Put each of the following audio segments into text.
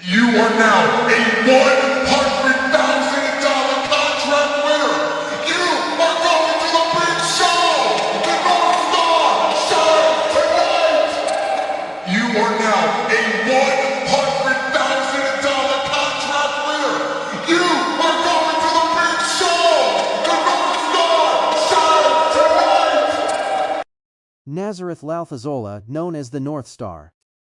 You are now a $100,000 contract winner. You are going to the big show. The North Star shines tonight. You are now a $100,000 contract winner. You are going to the big show. The North Star shines tonight. Nazareth Lalthazuala, known as the North Star,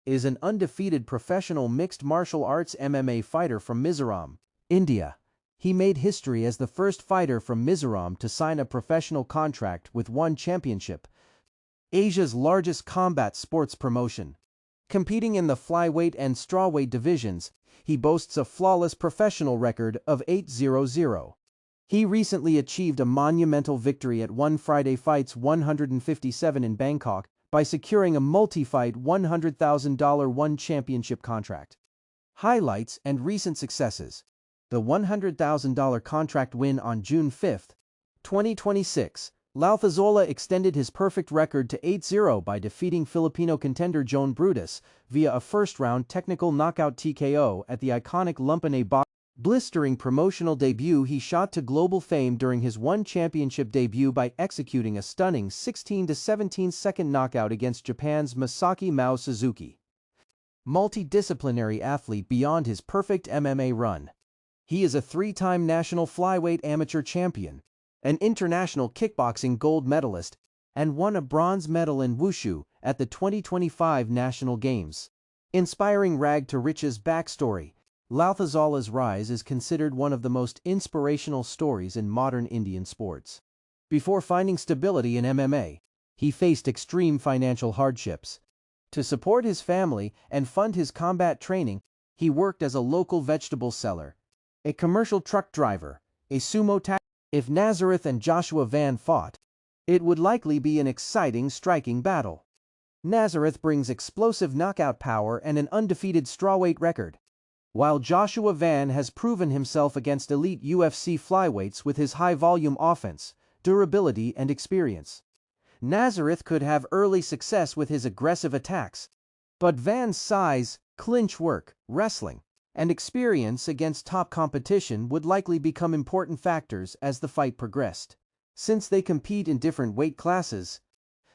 is an undefeated professional mixed martial arts MMA fighter from Mizoram, India. He made history as the first fighter from Mizoram to sign a professional contract with One Championship, Asia's largest combat sports promotion. Competing in the flyweight and strawweight divisions, he boasts a flawless professional record of 8-0-0. He recently achieved a monumental victory at One Friday Fights 157 in Bangkok by securing a multi-fight $100,000 One Championship contract. Highlights and recent successes. The $100,000 contract win on June 5, 2026. Lalthazuala extended his perfect record to 8-0 by defeating Filipino contender Joan Brutus via a first-round technical knockout TKO at the iconic Lumpinee boxing. Blistering promotional debut. He shot to global fame during his One Championship debut by executing a stunning 16-17-second knockout against Japan's Masaki Mao Suzuki. Multidisciplinary athlete beyond his perfect MMA run. He is a three-time national flyweight amateur champion, an international kickboxing gold medalist, and won a bronze medal in Wushu at the 2025 National Games. Inspiring rag to riches backstory. Lalthazuala's rise is considered one of the most inspirational stories in modern Indian sports. Before finding stability in MMA, he faced extreme financial hardships. To support his family and fund his combat training, he worked as a local vegetable seller, a commercial truck driver, a sumo tax. If Nazareth and Joshua Van fought, it would likely be an exciting striking battle. Nazareth brings explosive knockout power and an undefeated strawweight record, while Joshua Van has proven himself against elite UFC flyweights with his high-volume offense, durability and experience. Nazareth could have early success with his aggressive attacks, but Van's size, clinch work, wrestling, and experience against top competition would likely become important factors as the fight progressed. Since they compete in different weight classes,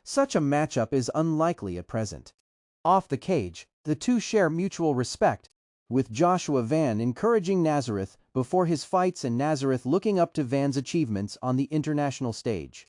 such a matchup is unlikely at present. Off the cage, the two share mutual respect, with Joshua Van encouraging Nazareth before his fights and Nazareth looking up to Van's achievements on the international stage.